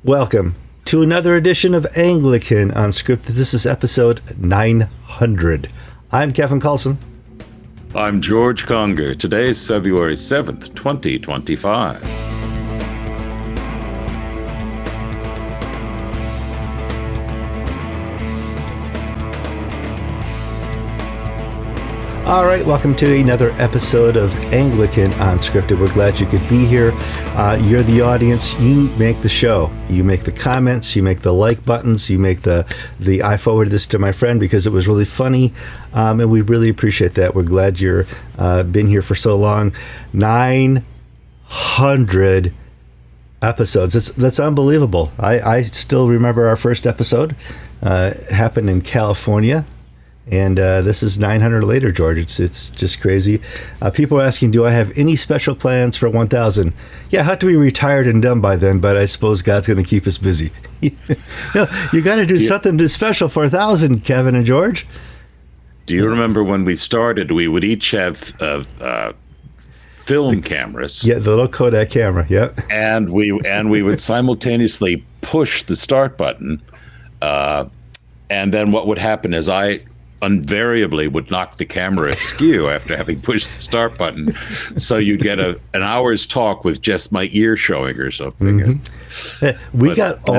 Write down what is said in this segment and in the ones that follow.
Welcome to another edition of Anglican Unscripted. This is episode 900. I'm Kevin Kallsen. I'm George Conger. Today is February 7th, 2025. All right, welcome to another episode of Anglican Unscripted. We're glad you could be here. You're the audience. You make the show. You make the comments. You make the like buttons. You make the I forwarded this to my friend because it was really funny, and we really appreciate that. We're glad you're been here for so long. 900 episodes. That's unbelievable. I still remember our first episode happened in California. And this is 900 later, George. It's just crazy. People are asking, do I have any special plans for 1,000? Yeah, I have to be retired and done by then, but I suppose God's going to keep us busy. No, you got to do something special for 1,000, Kevin and George. Do you remember when we started, we would each have film cameras? Yeah, the little Kodak camera, yeah. And we would simultaneously push the start button. And then what would happen is I invariably would knock the camera askew after having pushed the start button. So you'd get an hour's talk with just my ear showing or something. Mm-hmm. And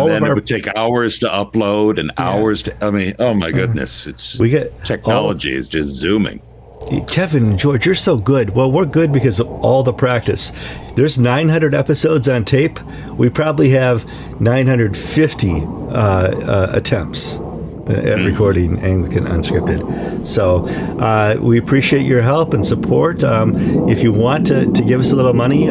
then it would take hours to upload and hours to, oh my goodness. Technology is just zooming. Kevin and George, you're so good. Well, we're good because of all the practice. There's 900 episodes on tape. We probably have 950 attempts at recording Anglican Unscripted. So we appreciate your help and support. If you want to give us a little money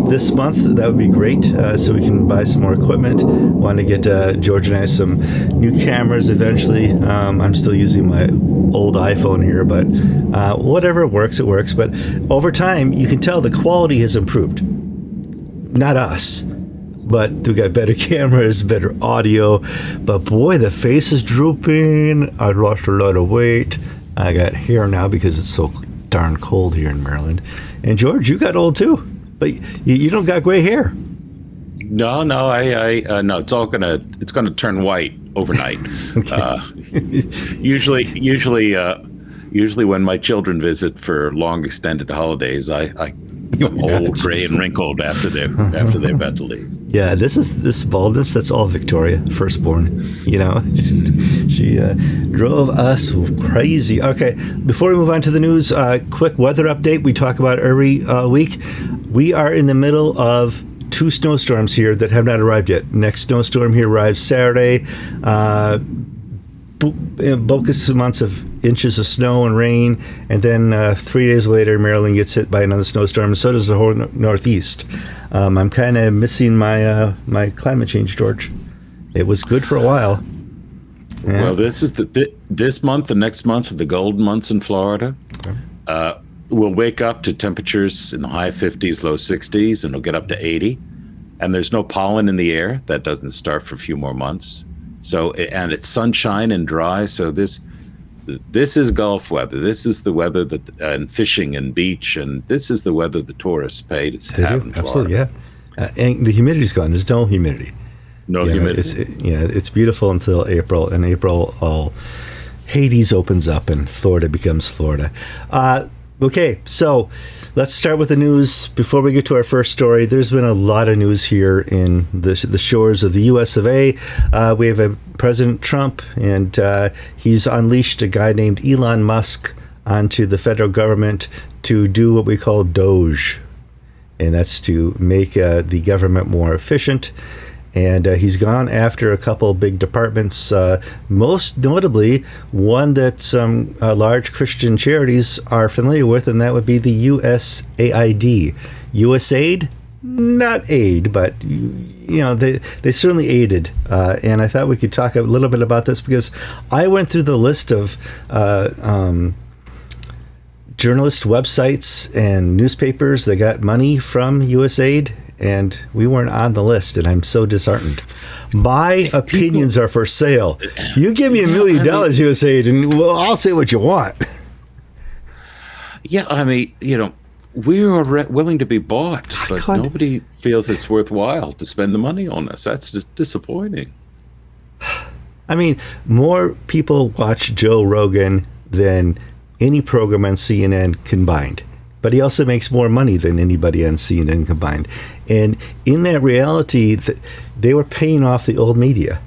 this month, that would be great, so we can buy some more equipment. Want to get George and I some new cameras eventually. I'm still using my old iPhone here, but whatever works, it works. But over time, you can tell the quality has improved. Not us. But we got better cameras, better audio. But boy, the face is drooping. I lost a lot of weight. I got hair now because it's so darn cold here in Maryland. And George, you got old too, but you don't got gray hair. No, I no. It's gonna turn white overnight. Usually when my children visit for long extended holidays, I old, gray, and wrinkled after they're about to leave. Yeah, this baldness, that's all Victoria, firstborn. She drove us crazy. Okay, before we move on to the news, quick weather update. We talk about every week. We are in the middle of two snowstorms here that have not arrived yet. Next snowstorm here arrives Saturday. Bogus amounts of inches of snow and rain, and then 3 days later, Maryland gets hit by another snowstorm, and so does the whole Northeast. I'm kind of missing my climate change, George. It was good for a while. Yeah. Well, this is this month, the next month, the golden months in Florida. We'll wake up to temperatures in the high 50s, low 60s, and it'll get up to 80. And there's no pollen in the air. That doesn't start for a few more months. So, and it's sunshine and dry. So this is Gulf weather. This is the weather and fishing and beach, and this is the weather the tourists pay to have in Florida. Absolutely, yeah. And the humidity's gone. There's no humidity. No humidity. It's beautiful until April. In April, all Hades opens up and Florida becomes Florida. Okay, so let's start with the news. Before we get to our first story, there's been a lot of news here in the shores of the US of A. We have a President Trump, and he's unleashed a guy named Elon Musk onto the federal government to do what we call Doge, and that's to make the government more efficient. And he's gone after a couple big departments, most notably one that some large Christian charities are familiar with, and that would be the USAID. USAID? Not aid, but they certainly aided. And I thought we could talk a little bit about this because I went through the list of journalist websites and newspapers that got money from USAID, and we weren't on the list, and I'm so disheartened. My opinions are for sale. You give me $1 million, USAID, and I'll say what you want. Yeah, we are willing to be bought, but God. nobody feels it's worthwhile to spend the money on us. That's just disappointing. I mean, more people watch Joe Rogan than any program on CNN combined. But he also makes more money than anybody on CNN combined. And in that reality, they were paying off the old media.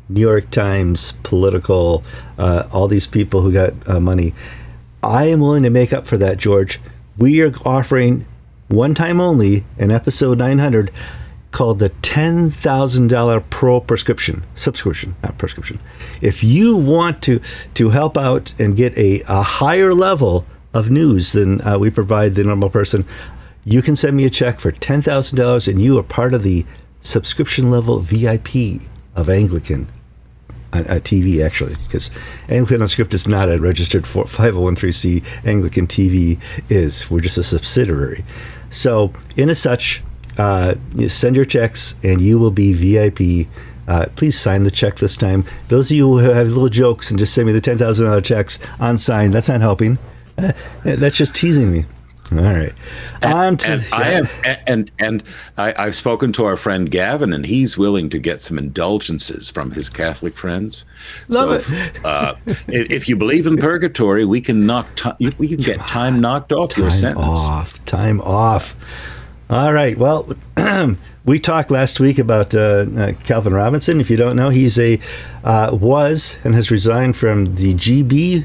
New York Times, Political, all these people who got money. I am willing to make up for that, George. We are offering, one time only, in episode 900, called the $10,000 subscription. If you want to help out and get a higher level of news than we provide the normal person, you can send me a check for $10,000 and you are part of the subscription level VIP of Anglican TV, actually, because Anglican Unscripted is not a registered 501(c)(3) Anglican TV is. We're just a subsidiary. So, in as such, you send your checks and you will be VIP. Please sign the check this time. Those of you who have little jokes and just send me the $10,000 checks unsigned, that's not helping. That's just teasing me. All right. I've spoken to our friend Gavin, and he's willing to get some indulgences from his Catholic friends. Love it. If you believe in purgatory, we can get time knocked off your sentence. Time off. All right. Well, we talked last week about Calvin Robinson. If you don't know, he's was and has resigned from the GB.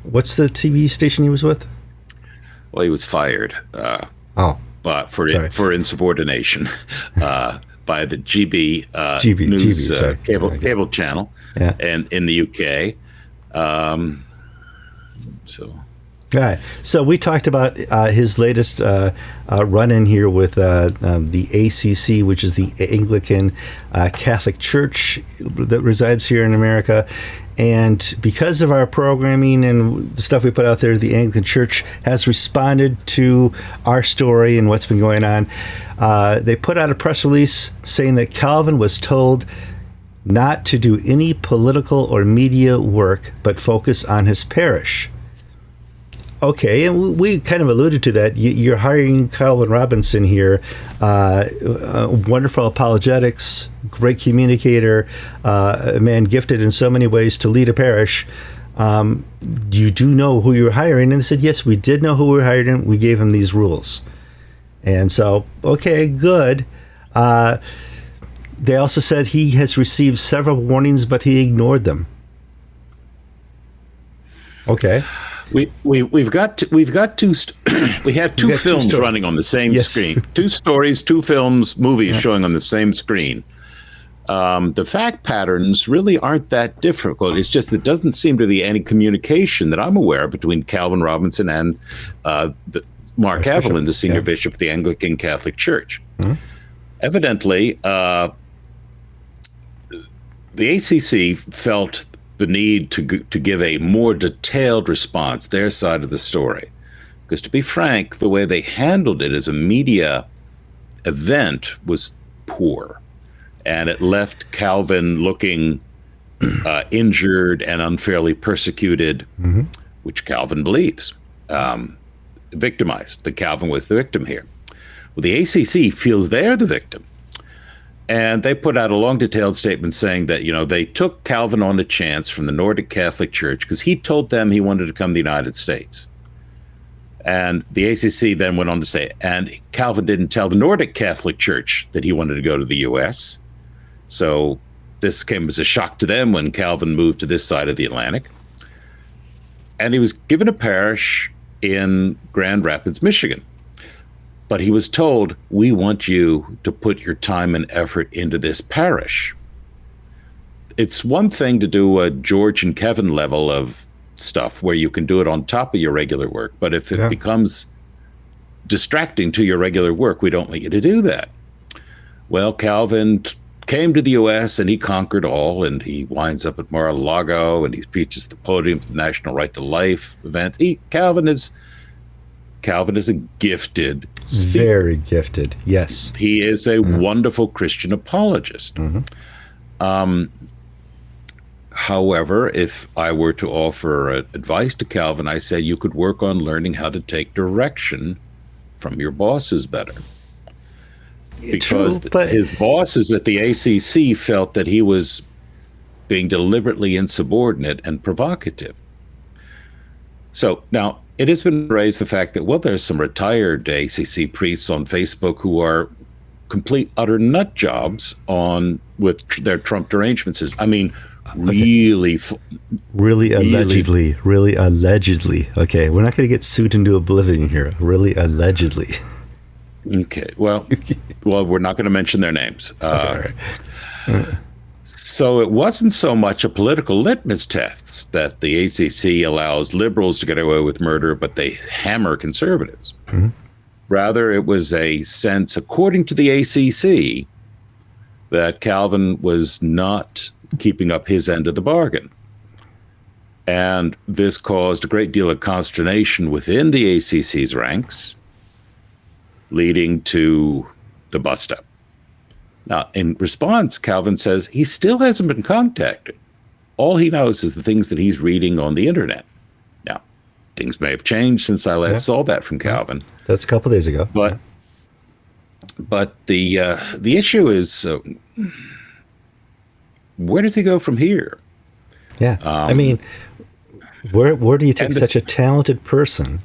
What's the TV station he was with? Well, he was fired. But for insubordination by the GB news cable channel, and in the UK. All right. So we talked about his latest run-in here with the ACC, which is the Anglican Catholic Church that resides here in America. And because of our programming and the stuff we put out there, the Anglican Church has responded to our story and what's been going on. They put out a press release saying that Calvin was told not to do any political or media work, but focus on his parish. Okay, and we kind of alluded to that. You're hiring Calvin Robinson here, wonderful apologetics, great communicator, a man gifted in so many ways to lead a parish. You do know who you're hiring? And they said, yes, we did know who we were hiring. We gave him these rules. And so, okay, good. They also said he has received several warnings, but he ignored them. Okay. We have two films running on the same screen. Two stories, two films, movies showing on the same screen. The fact patterns really aren't that difficult. It's just it doesn't seem to be any communication that I'm aware of between Calvin Robinson and Mark Evelyn, the senior bishop of the Anglican Catholic Church. Mm-hmm. Evidently, the ACC felt the need to give a more detailed response, their side of the story. Because to be frank, the way they handled it as a media event was poor. And it left Calvin looking injured and unfairly persecuted, which Calvin believes, victimized, that Calvin was the victim here. Well, the ACC feels they're the victim. And they put out a long, detailed statement saying that, they took Calvin on a chance from the Nordic Catholic Church because he told them he wanted to come to the United States. And the ACC then went on to say, and Calvin didn't tell the Nordic Catholic Church that he wanted to go to the U.S. So this came as a shock to them when Calvin moved to this side of the Atlantic. And he was given a parish in Grand Rapids, Michigan. But he was told, we want you to put your time and effort into this parish. It's one thing to do a George and Kevin level of stuff where you can do it on top of your regular work. But if it becomes distracting to your regular work, we don't want you to do that. Well, Calvin came to the U.S. and he conquered all, and he winds up at Mar-a-Lago and he preaches the podium for the National Right to Life event. Calvin is a gifted speaker. Very gifted, yes. He is a wonderful Christian apologist. However, if I were to offer advice to Calvin, I said you could work on learning how to take direction from. Your boss is better. Because True, but his bosses at the ACC felt that he was being deliberately insubordinate and provocative. So now it has been raised the fact that, well, there's some retired ACC priests on Facebook who are complete utter nut jobs with their Trump derangements. I mean, really allegedly. Okay, we're not going to get sued into oblivion here. Really allegedly. Okay. Well, we're not going to mention their names. So it wasn't so much a political litmus test that the ACC allows liberals to get away with murder, but they hammer conservatives. Mm-hmm. Rather, it was a sense, according to the ACC, that Calvin was not keeping up his end of the bargain. And this caused a great deal of consternation within the ACC's ranks, leading to the bust-up. Now, in response, Calvin says he still hasn't been contacted. All he knows is the things that he's reading on the internet. Now, things may have changed since I last saw that from Calvin. That's a couple days ago. But the issue is, where does he go from here? Yeah, I mean, where do you take such a talented person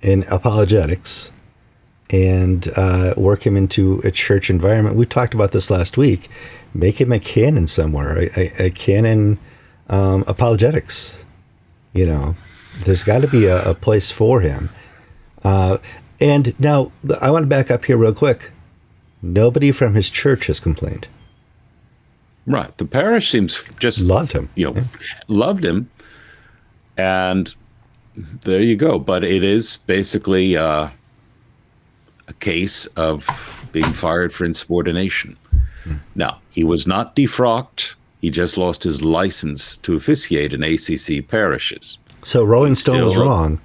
in apologetics and work him into a church environment? We talked about this last week. Make him a canon somewhere, a canon apologetics. You know, there's got to be a place for him. And now I want to back up here real quick. Nobody from his church has complained. Right. The parish seems just loved him. Loved him. And there you go. But it is basically a case of being fired for insubordination. Now, he was not defrocked. He just lost his license to officiate in ACC parishes. So Rolling Stone was wrong.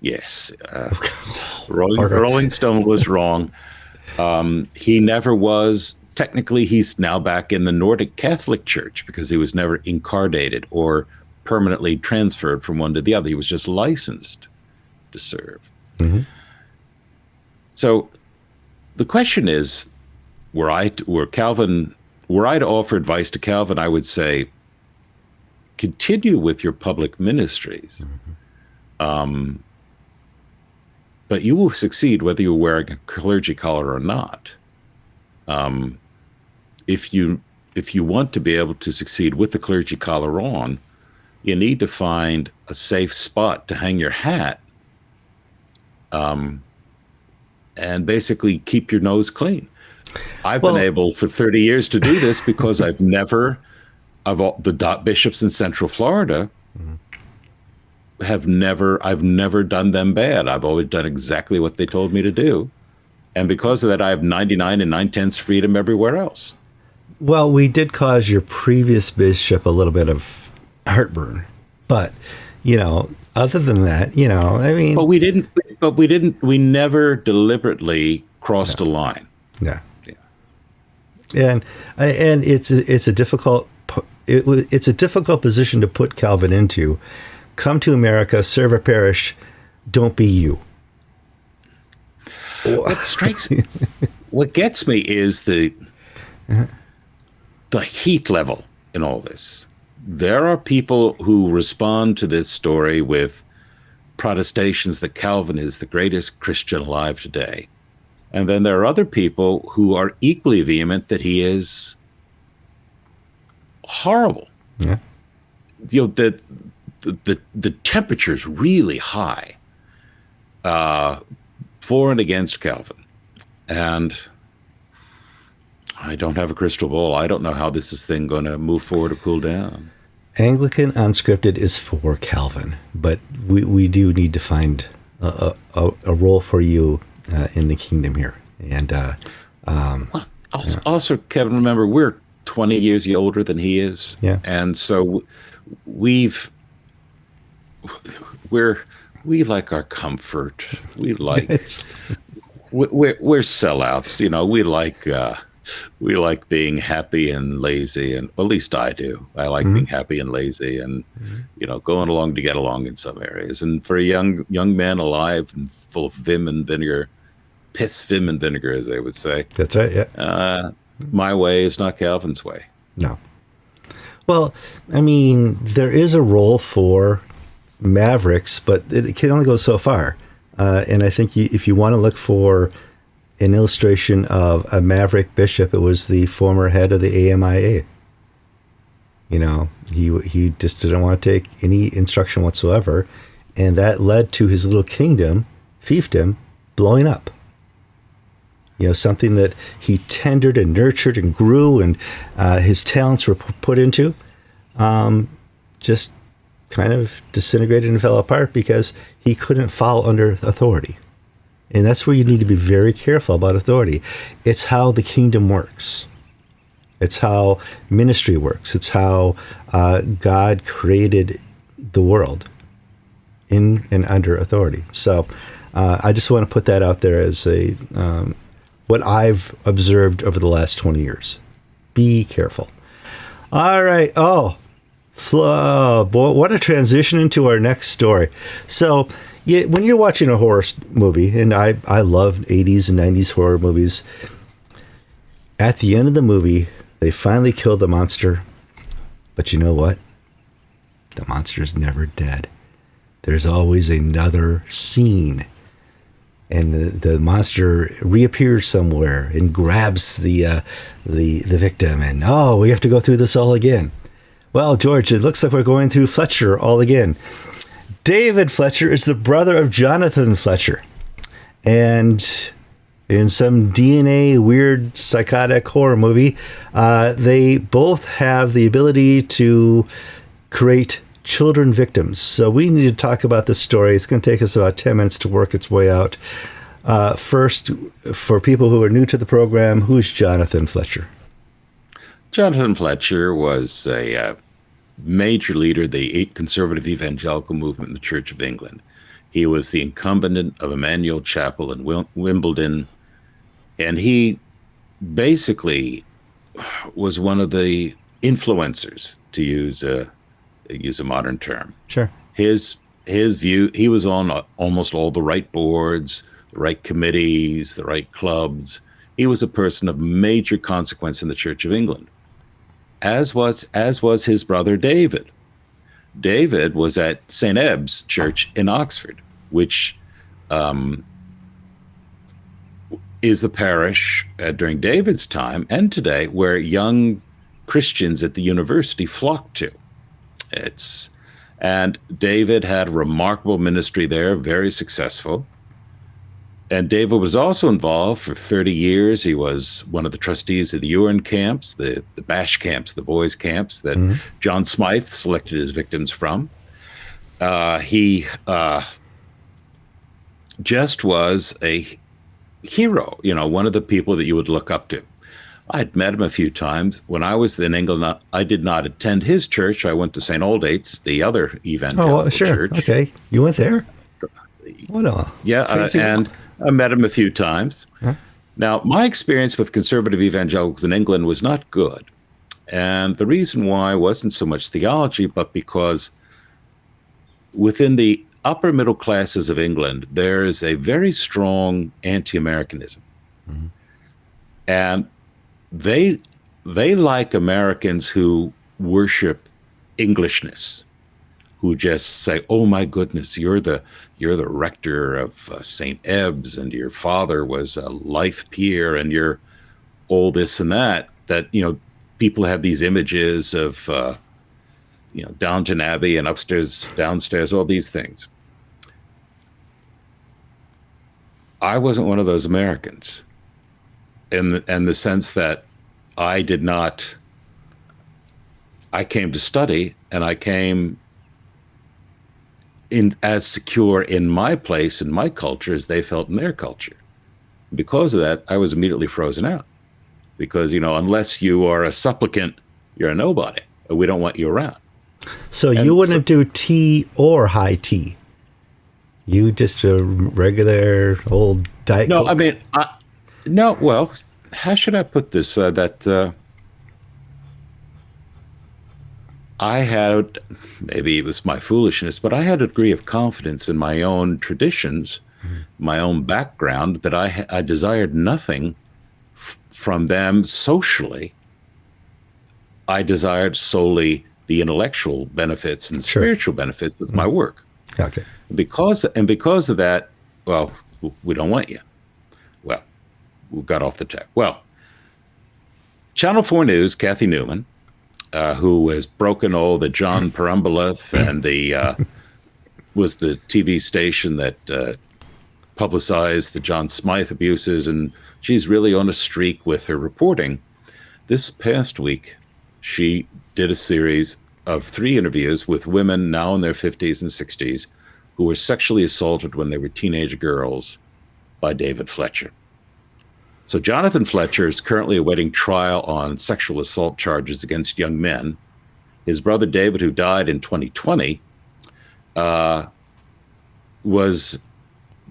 Yes. Rolling Stone was wrong. He never was. Technically, he's now back in the Nordic Catholic Church because he was never incarnated or permanently transferred from one to the other. He was just licensed to serve. Mm-hmm. So the question is, were I to offer advice to Calvin, I would say, continue with your public ministries. Mm-hmm. But you will succeed whether you're wearing a clergy collar or not. If you want to be able to succeed with the clergy collar on, you need to find a safe spot to hang your hat, and basically keep your nose clean. I've been able for 30 years to do this because I've never bishops in Central Florida I've never done them bad. I've always done exactly what they told me to do. And because of that, I have 99 and 9/10 freedom everywhere else. Well, we did cause your previous bishop a little bit of heartburn, but other than that, I mean, we never deliberately crossed a line. Yeah. And it's a difficult position to put Calvin into. Come to America, serve a parish, don't be you. What gets me is the heat level in all this. There are people who respond to this story with protestations that Calvin is the greatest Christian alive today. And then there are other people who are equally vehement that he is horrible. Yeah. The temperature's really high for and against Calvin. And I don't have a crystal ball. I don't know how this thing going to move forward or cool down. Anglican Unscripted is for Calvin, but we do need to find a role for you in the kingdom here. And also, Kevin, remember, we're 20 years older than he is. Yeah. And so we like our comfort. We like we're sellouts. We like we like being happy and lazy, and at least I do. I like being happy and lazy, and going along to get along in some areas. And for a young man alive and full of vim and vinegar, vim and vinegar, as they would say. That's right. Yeah. My way is not Calvin's way. No. Well, I mean, there is a role for mavericks, but it can only go so far. And I think if you want to look for an illustration of a maverick bishop, it was the former head of the AMIA. He just didn't want to take any instruction whatsoever, and that led to his little kingdom, fiefdom, blowing up. Something that he tendered and nurtured and grew, and his talents were put into, just kind of disintegrated and fell apart because he couldn't follow under authority. And that's where you need to be very careful about authority. It's how the kingdom works. It's how ministry works. It's how God created the world in and under authority. So I just want to put that out there as what I've observed over the last 20 years. Be careful. All right. Oh, boy, what a transition into our next story. So, when you're watching a horror movie, and I love 80s and 90s horror movies, at the end of the movie, they finally kill the monster. But you know what? The monster's never dead. There's always another scene. And the monster reappears somewhere and grabs the victim. And, we have to go through this all again. Well, George, it looks like we're going through Fletcher all again. David Fletcher is the brother of Jonathan Fletcher. And in some DNA weird psychotic horror movie, they both have the ability to create children victims. So we need to talk about this story. It's going to take us about 10 minutes to work its way out. First, for people who are new to the program, who's Jonathan Fletcher? Jonathan Fletcher was a major leader of the conservative evangelical movement in the Church of England. He was the incumbent of Emmanuel Chapel in Wimbledon, and he basically was one of the influencers, to use a modern term. Sure. His view, he was on almost all the right boards, the right committees, the right clubs. He was a person of major consequence in the Church of England, as was his brother David. David was at St. Ebbe's Church in Oxford, which is the parish during David's time and today where young Christians at the university flocked to. And David had a remarkable ministry there, very successful. And David was also involved for 30 years. He was one of the trustees of the Ewan camps, the bash camps, the boys' camps that John Smyth selected his victims from. He just was a hero, one of the people that you would look up to. I'd met him a few times. When I was in England, I did not attend his church. I went to St. Aldate's, the other evangelical church. Okay. You went there? What a crazy and I met him a few times. Huh? Now, my experience with conservative evangelicals in England was not good. And the reason why wasn't so much theology, but because within the upper middle classes of England, there is a very strong anti-Americanism. Mm-hmm. And they like Americans who worship Englishness, who just say, "Oh my goodness, you're the rector of St. Ebbe's, and your father was a life peer, and you're all this and that." That people have these images of Downton Abbey and upstairs, downstairs, all these things. I wasn't one of those Americans, in the sense that I came to study, and I came in as secure in my place, in my culture, as they felt in their culture. Because of that, I was immediately frozen out. Because, unless you are a supplicant, you're a nobody. We don't want you around. So you wouldn't do tea or high tea? You just a regular old Diet Coke? No, I mean, how should I put this? I had, maybe it was my foolishness, but I had a degree of confidence in my own traditions, my own background, that I desired nothing from them socially. I desired solely the intellectual benefits and spiritual benefits of my work. Okay. Because of that, well, we don't want you. Well, we got off the track. Well, Channel 4 News, Kathy Newman, who has broken all the John Perumbalith and was the TV station that publicized the John Smyth abuses, and she's really on a streak with her reporting. This past week, she did a series of 3 interviews with women now in their 50s and 60s who were sexually assaulted when they were teenage girls by David Fletcher. So Jonathan Fletcher is currently awaiting trial on sexual assault charges against young men. His brother David, who died in 2020, was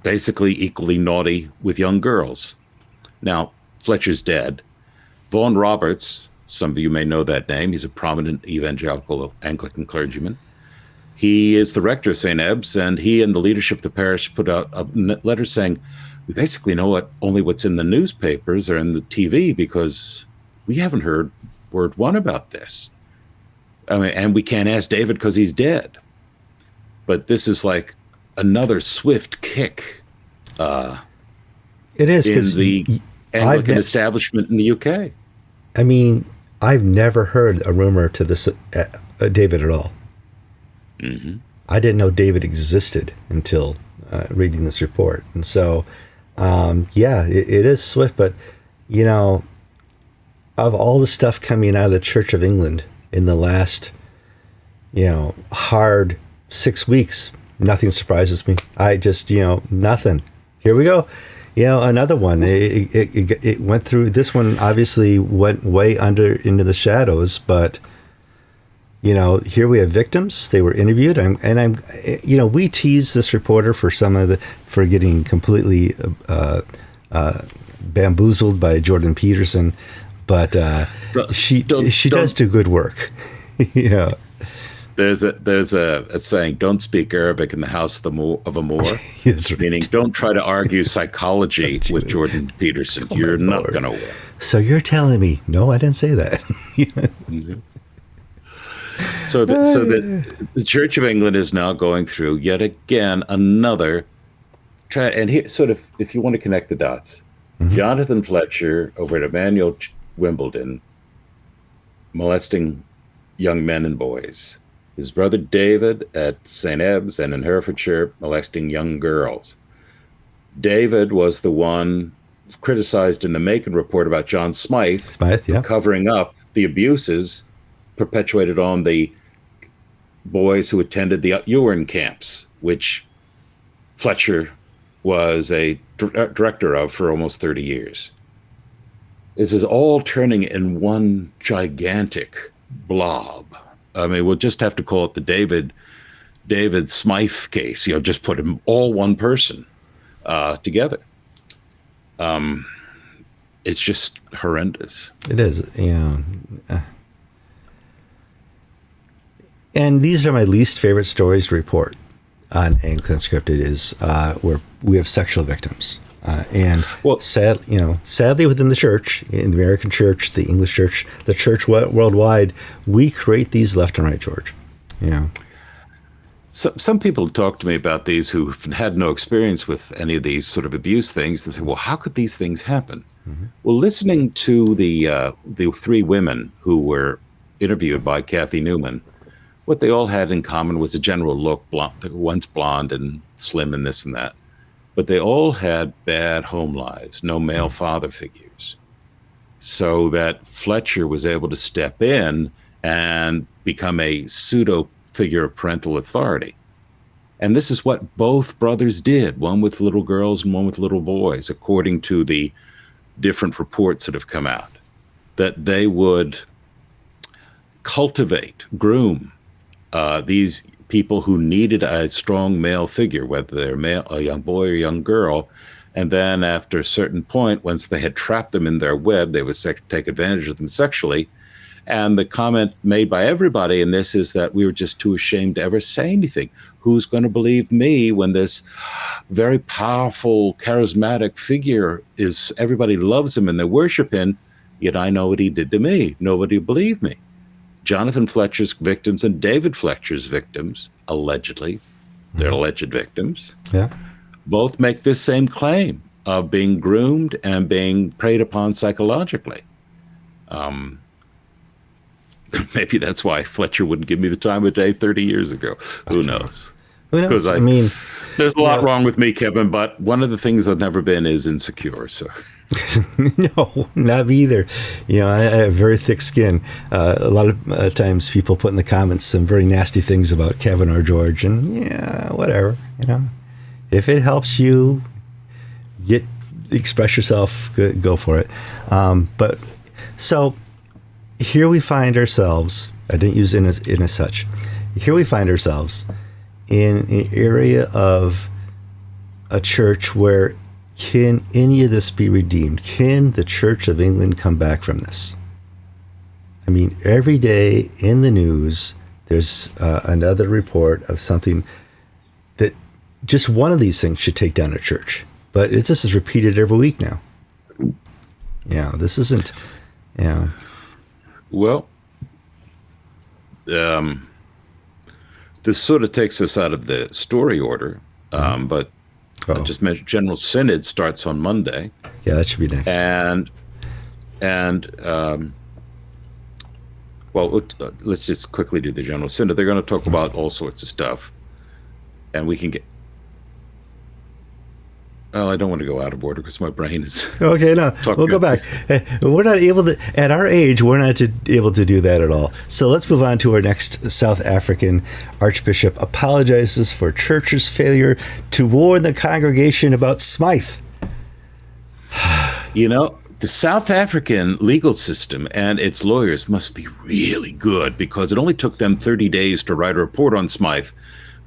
basically equally naughty with young girls. Now, Fletcher's dead. Vaughan Roberts, some of you may know that name. He's a prominent evangelical Anglican clergyman. He is the rector of St. Ebbe's, and he and the leadership of the parish put out a letter saying, we basically know only what's in the newspapers or in the TV, because we haven't heard word one about this. I mean, and we can't ask David because he's dead. But this is like another swift kick. It is, in the Anglican establishment in the UK. I mean, I've never heard a rumor to this David at all. Mm-hmm. I didn't know David existed until reading this report. And so, it is swift. But, of all the stuff coming out of the Church of England in the last, hard 6 weeks, nothing surprises me. I just, nothing. Here we go. Another one. It went through. This one obviously went way into the shadows, but here we have victims. They were interviewed, we teased this reporter for getting completely bamboozled by Jordan Peterson, but she does do good work. There's a saying: "Don't speak Arabic in the house of a Moor." That's right. Meaning, don't try to argue psychology with Jordan Peterson. You're not going to win. So you're telling me? No, I didn't say that. Mm-hmm. So the Church of England is now going through yet again another try. And here, sort of, if you want to connect the dots, Jonathan Fletcher over at Emmanuel Wimbledon molesting young men and boys. His brother David at St. Ebbe's and in Herefordshire molesting young girls. David was the one criticized in the Macon report about John Smyth, for covering up the abuses perpetuated on the boys who attended the Ewern camps, which Fletcher was a director of for almost 30 years. This is all turning in one gigantic blob. I mean, we'll just have to call it the David Smyth case. Just put them all one person together. It's just horrendous. It is, And these are my least favorite stories to report on Anglican Unscripted is where we have sexual victims. Sadly within the church, in the American church, the English church, the church worldwide, we create these left and right, George. So, some people talk to me about these who've had no experience with any of these sort of abuse things. They say, well, how could these things happen? Mm-hmm. Well, listening to the 3 women who were interviewed by Kathy Newman, what they all had in common was a general look. They were once blonde and slim and this and that. But they all had bad home lives, no male father figures. So that Fletcher was able to step in and become a pseudo figure of parental authority. And this is what both brothers did, one with little girls and one with little boys, according to the different reports that have come out, that they would cultivate, groom these people who needed a strong male figure, whether they're a young boy or a young girl, And then after a certain point, once they had trapped them in their web, they would take advantage of them sexually. And the comment made by everybody in this is that we were just too ashamed to ever say anything. Who's going to believe me when this very powerful, charismatic figure everybody loves him and they worship him, yet I know what he did to me. Nobody believed me. Jonathan Fletcher's victims and David Fletcher's victims, allegedly, they're alleged victims, both make this same claim of being groomed and being preyed upon psychologically. Maybe that's why Fletcher wouldn't give me the time of day 30 years ago. Who knows? Who knows? Because I mean, there's a lot wrong with me, Kevin, but one of the things I've never been is insecure. So, no, not me either. I have very thick skin. A lot of times people put in the comments some very nasty things about Kevin or George, and whatever. If it helps you express yourself, go for it. But so. Here we find ourselves, I didn't use in a such, here we find ourselves in an area of a church where can any of this be redeemed? Can the Church of England come back from this? I mean, every day in the news, there's another report of something that just one of these things should take down a church. But this is repeated every week now. This isn't, Well, this sort of takes us out of the story order, but I just mentioned General Synod starts on Monday. Yeah, that should be next. Let's just quickly do the General Synod. They're going to talk about all sorts of stuff, and we can get. Well, I don't want to go out of order because my brain is... Okay, no, we'll go back. We're not able to, at our age, we're not able to do that at all. So let's move on to our next South African Archbishop apologizes for church's failure to warn the congregation about Smyth. The South African legal system and its lawyers must be really good because it only took them 30 days to write a report on Smyth,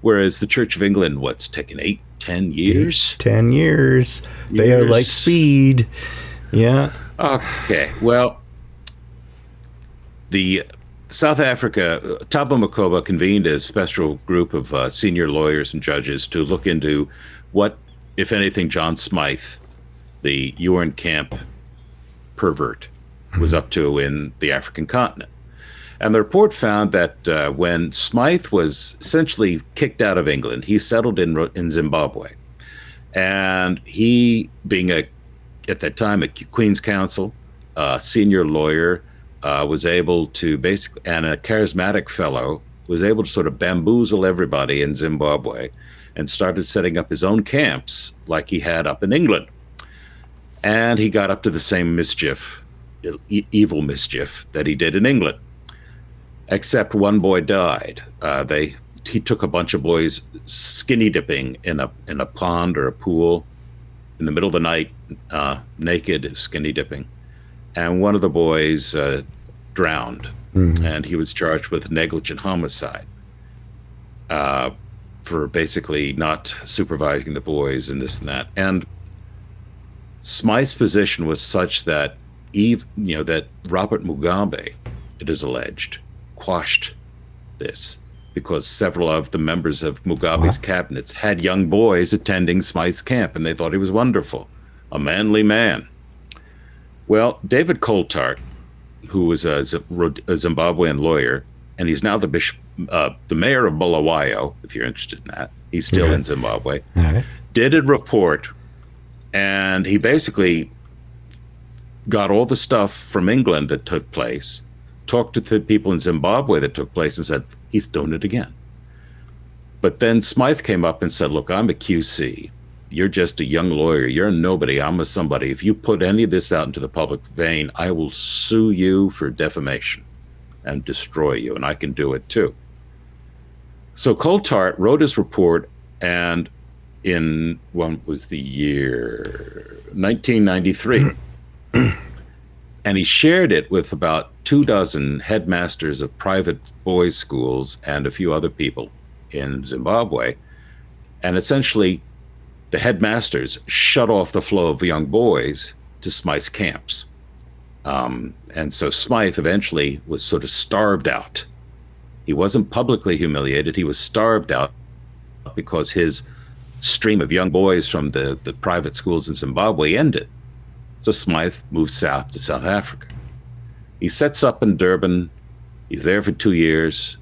whereas the Church of England, what's taken 10 years? 10 years. They are like speed. Yeah. Okay. Well, the South Africa, Thabo Makgoba convened a special group of senior lawyers and judges to look into what, if anything, John Smyth, the Uern Camp pervert, was up to in the African continent. And the report found that when Smyth was essentially kicked out of England, he settled in Zimbabwe. And he, being at that time a Queen's Counsel, senior lawyer, was able to basically, and a charismatic fellow, was able to sort of bamboozle everybody in Zimbabwe and started setting up his own camps like he had up in England. And he got up to the same mischief, evil mischief, that he did in England. Except one boy died. He took a bunch of boys skinny dipping in a pond or a pool in the middle of the night, naked, skinny dipping, and one of the boys drowned, and he was charged with negligent homicide for basically not supervising the boys and this and that. And Smyth's position was such that that Robert Mugabe, it is alleged, quashed this because several of the members of Mugabe's cabinets had young boys attending Smyth's camp, and they thought he was wonderful, a manly man. Well, David Coulthard, who was a Zimbabwean lawyer, and he's now the mayor of Bulawayo, if you're interested in that. He's still in Zimbabwe. Did a report, and he basically got all the stuff from England that took place, talked to the people in Zimbabwe that took place, and said, he's doing it again. But then Smyth came up and said, look, I'm a QC. You're just a young lawyer. You're a nobody. I'm a somebody. If you put any of this out into the public vein, I will sue you for defamation and destroy you, and I can do it too. So Coulthard wrote his report, and in, what was the year? 1993. And he shared it with about 24 headmasters of private boys' schools and a few other people in Zimbabwe. And essentially, the headmasters shut off the flow of young boys to Smyth's camps. And so Smyth eventually was sort of starved out. He wasn't publicly humiliated. He was starved out because his stream of young boys from the private schools in Zimbabwe ended. So Smyth moved south to South Africa. He sets up in Durban. He's there for 2 years.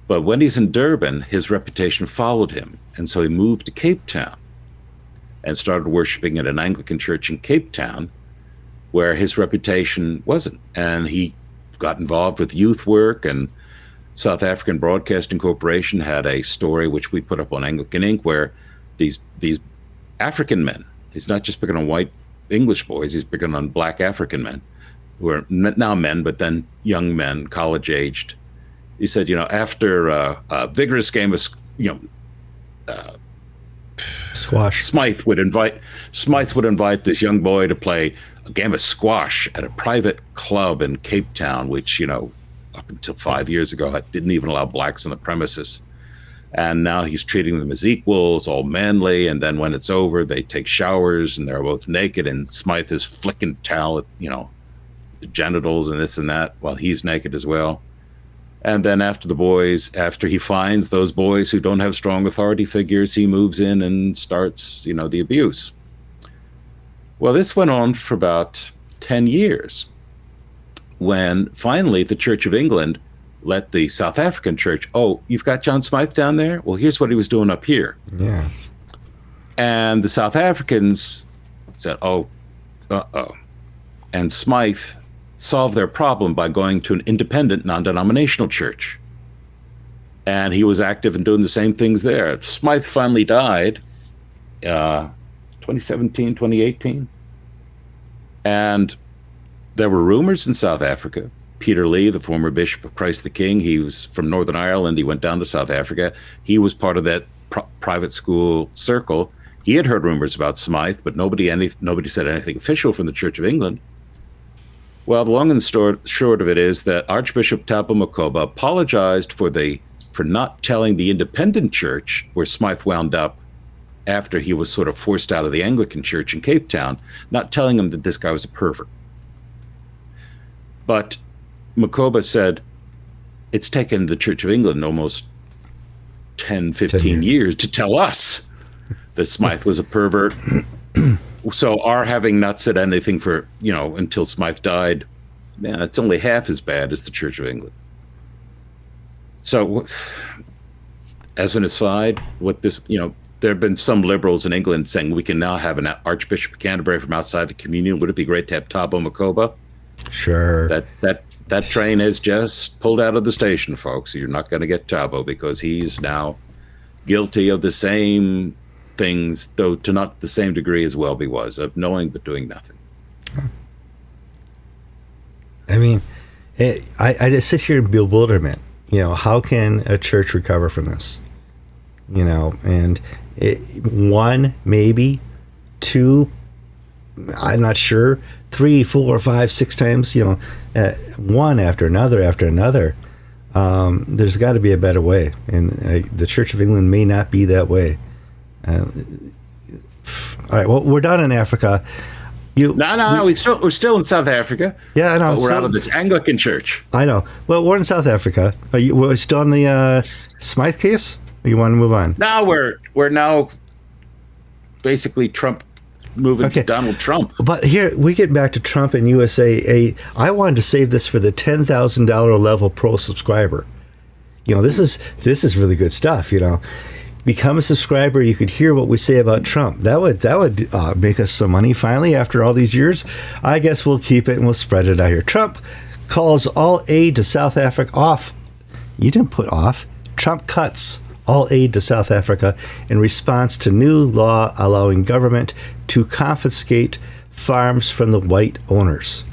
But when he's in Durban, his reputation followed him. And so he moved to Cape Town and started worshiping at an Anglican church in Cape Town, where his reputation wasn't. And he got involved with youth work, and South African Broadcasting Corporation had a story which we put up on Anglican Inc., where these African men, he's not just picking on white English boys, he's picking on black African men, who are now men, but then young men, college-aged. He said, after a vigorous game of, squash, Smyth would invite this young boy to play a game of squash at a private club in Cape Town, which, up until 5 years ago, didn't even allow blacks on the premises. And now he's treating them as equals, all manly. And then when it's over, they take showers and they're both naked. And Smyth is flicking towel at, the genitals and this and that, while he's naked as well. And then after he finds those boys who don't have strong authority figures, he moves in and starts, the abuse. Well, this went on for about 10 years, when finally the Church of England let the South African church, you've got John Smyth down there? Well, here's what he was doing up here. Yeah. And the South Africans said, And Smyth solved their problem by going to an independent, non-denominational church. And he was active in doing the same things there. Smyth finally died 2017, 2018. And there were rumors in South Africa. Peter Lee, the former Bishop of Christ the King, he was from Northern Ireland. He went down to South Africa. He was part of that private school circle. He had heard rumors about Smyth, but nobody said anything official from the Church of England. Well, the long and short of it is that Archbishop Thabo Makgoba apologized for not telling the independent church where Smyth wound up after he was sort of forced out of the Anglican church in Cape Town, not telling him that this guy was a pervert. But Makgoba said it's taken the Church of England almost 10, 15 years to tell us that Smyth was a pervert. So our having not said anything for, until Smyth died, it's only half as bad as the Church of England. So as an aside, there have been some liberals in England saying we can now have an Archbishop of Canterbury from outside the Communion. Would it be great to have Thabo Makgoba? Sure. That train has just pulled out of the station, folks. You're not going to get Thabo because he's now guilty of the same things, though to not the same degree as Welby was, of knowing but doing nothing. I mean, I just sit here in bewilderment. How can a church recover from this? And one, maybe, two, I'm not sure, 3, 4, 5, 6 times, one after another. There's got to be a better way, and the Church of England may not be that way. All right, well, we're done in Africa. No, we're still in South Africa. Yeah, I know. But we're out of the Anglican Church. I know. Well, we're in South Africa. We're still on the Smyth case? Or you want to move on? Now we're now basically Trump moving to Donald Trump. But here we get back to Trump and USAID. I wanted to save this for the $10,000 level pro subscriber. This is really good stuff. Become a subscriber. You could hear what we say about Trump. That would make us some money finally after all these years. I guess we'll keep it and we'll spread it out here. Trump calls all aid to South Africa off. You didn't put off. Trump cuts all aid to South Africa in response to new law allowing government to confiscate farms from the white owners.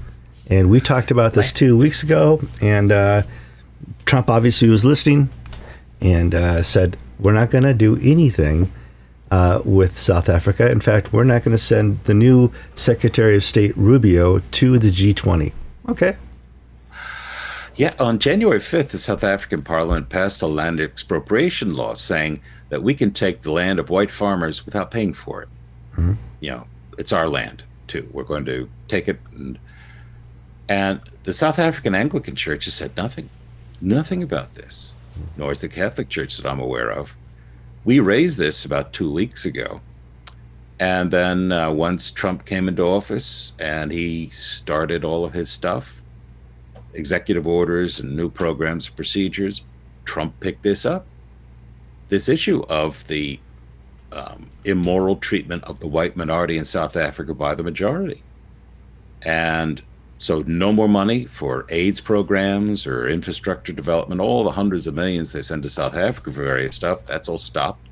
And we talked about this 2 weeks ago, and Trump obviously was listening and said, we're not going to do anything with South Africa. In fact, we're not going to send the new Secretary of State Rubio to the G20. Okay. Yeah, on January 5th, the South African Parliament passed a land expropriation law saying that we can take the land of white farmers without paying for it. Mm-hmm. You know, it's our land too. We're going to take it. And the South African Anglican Church has said nothing about this, nor is the Catholic Church that I'm aware of. We raised this about 2 weeks ago. And then once Trump came into office and he started all of his stuff, executive orders and new programs and procedures, Trump picked this up. This issue of the immoral treatment of the white minority in South Africa by the majority. And so no more money for AIDS programs or infrastructure development, all the hundreds of millions they send to South Africa for various stuff, that's all stopped.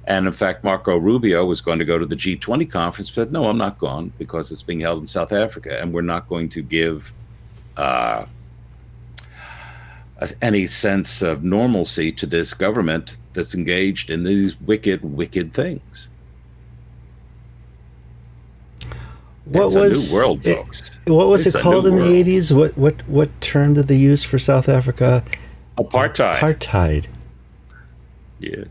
And in fact, Marco Rubio was going to go to the G20 conference, but said, no, I'm not going because it's being held in South Africa, and we're not going to give any sense of normalcy to this government that's engaged in these wicked, wicked things. It's a new world, folks. What was it called in the 80s? What term did they use for South Africa? Apartheid. Apartheid. Yeah.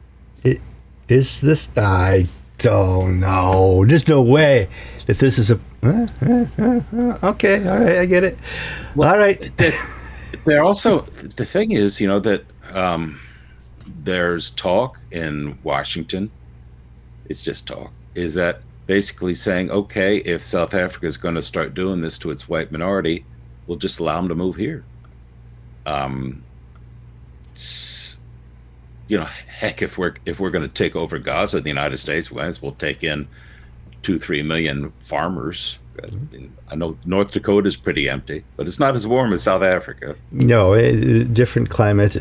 Is this? I don't know. There's no way that this is a. Okay, all right, I get it. Well, all right. They're also, the thing is, you know, that there's talk in Washington. It's just talk. Is that basically saying, okay, if South Africa is going to start doing this to its white minority, we'll just allow them to move here. You know, heck, if we're going to take over Gaza in the United States, we might as well take in 2-3 million farmers. I know North Dakota is pretty empty, but it's not as warm as South Africa. No, different climate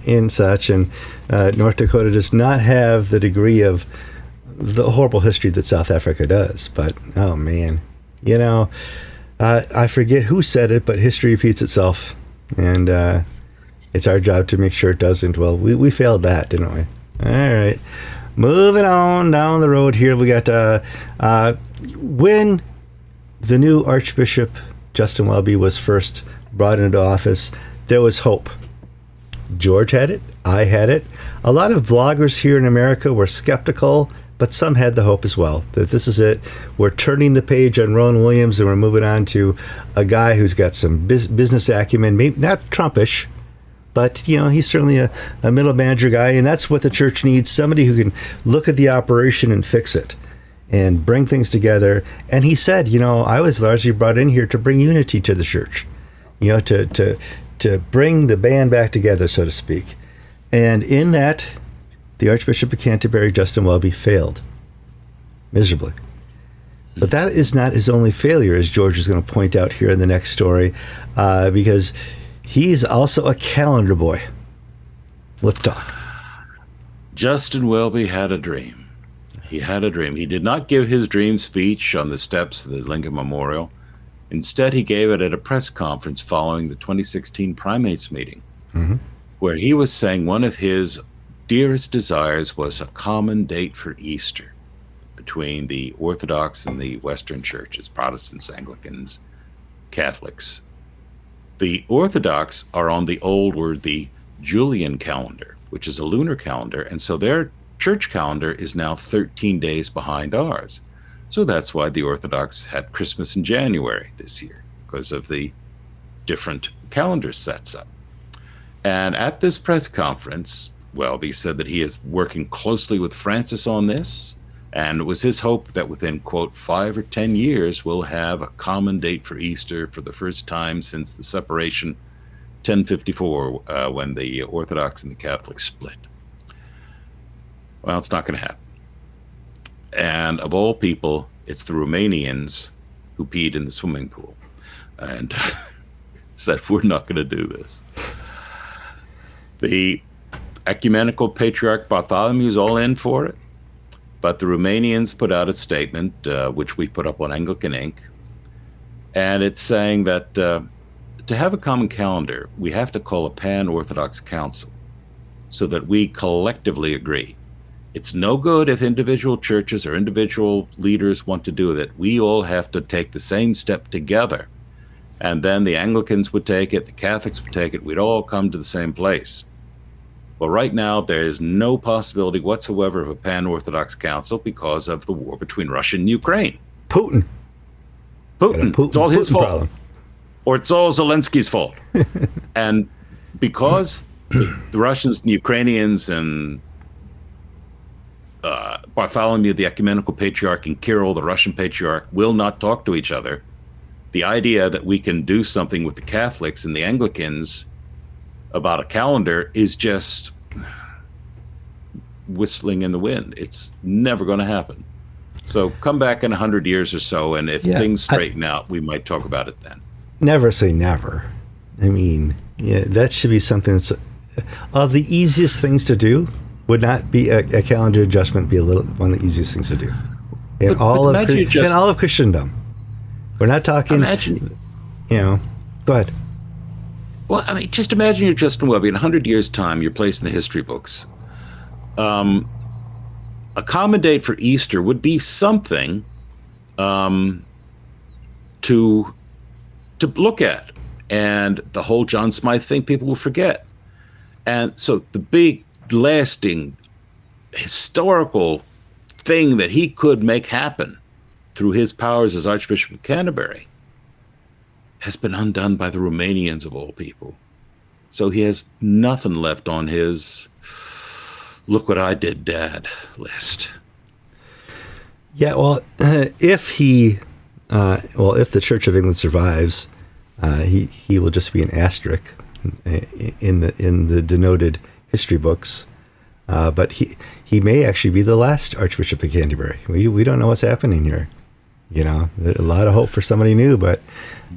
in such, and North Dakota does not have the degree of the horrible history that South Africa does. But oh man, you know, I forget who said it, but history repeats itself, and it's our job to make sure it doesn't. Well, we failed that, didn't we? All right. Moving on down the road here, we got when the new Archbishop Justin Welby was first brought into office, there was hope. George had it. I had it. A lot of bloggers here in America were skeptical, but some had the hope as well, that this is it. We're turning the page on Rowan Williams, and we're moving on to a guy who's got some business acumen, maybe not Trumpish, but, you know, he's certainly a middle manager guy, and that's what the church needs, somebody who can look at the operation and fix it and bring things together. And he said, you know, I was largely brought in here to bring unity to the church, you know, to bring the band back together, so to speak. And in that, the Archbishop of Canterbury, Justin Welby, failed miserably. But that is not his only failure, as George is going to point out here in the next story, because he's also a calendar boy. Let's talk. Justin Welby had a dream. He had a dream. He did not give his dream speech on the steps of the Lincoln Memorial. Instead, he gave it at a press conference following the 2016 Primates meeting, where he was saying one of his dearest desires was a common date for Easter between the Orthodox and the Western churches, Protestants, Anglicans, Catholics. The Orthodox are on the the Julian calendar, which is a lunar calendar, and so their church calendar is now 13 days behind ours. So that's why the Orthodox had Christmas in January this year, because of the different calendar sets up. And at this press conference, Welby said that he is working closely with Francis on this, and it was his hope that within, quote, 5 or 10 years, we'll have a common date for Easter for the first time since the separation, 1054, when the Orthodox and the Catholics split. Well, it's not going to happen. And of all people, it's the Romanians who peed in the swimming pool and said, we're not going to do this. The Ecumenical Patriarch Bartholomew is all in for it, but the Romanians put out a statement, which we put up on Anglican Inc., and it's saying that to have a common calendar, we have to call a pan-Orthodox council so that we collectively agree. It's no good if individual churches or individual leaders want to do it. We all have to take the same step together. And then the Anglicans would take it, the Catholics would take it, we'd all come to the same place. Well, right now, there is no possibility whatsoever of a pan-Orthodox council because of the war between Russia and Ukraine. Putin. It's all his Putin fault. problem. Or it's all Zelensky's fault. And because the Russians and the Ukrainians and Bartholomew, the ecumenical patriarch, and Kirill, the Russian patriarch, will not talk to each other, the idea that we can do something with the Catholics and the Anglicans about a calendar is just whistling in the wind. It's never going to happen. So come back in 100 years or so, and if things straighten out, we might talk about it then. Never say never. I mean, that should be something that's of the easiest things to do. Would not be a calendar adjustment be one of the easiest things to do in all of Christendom? We're not talking. Imagine, go ahead. Well, I mean, just imagine you're Justin Welby. In 100 years' time, you're placed in the history books. A common date for Easter would be something to look at, and the whole John Smyth thing people will forget. And so the big, lasting, historical thing that he could make happen through his powers as Archbishop of Canterbury has been undone by the Romanians of all people. So he has nothing left on his "look what I did, Dad" list. Yeah, well, if the Church of England survives, he will just be an asterisk in the denoted history books. But he may actually be the last Archbishop of Canterbury. We don't know what's happening here. There's a lot of hope for somebody new, but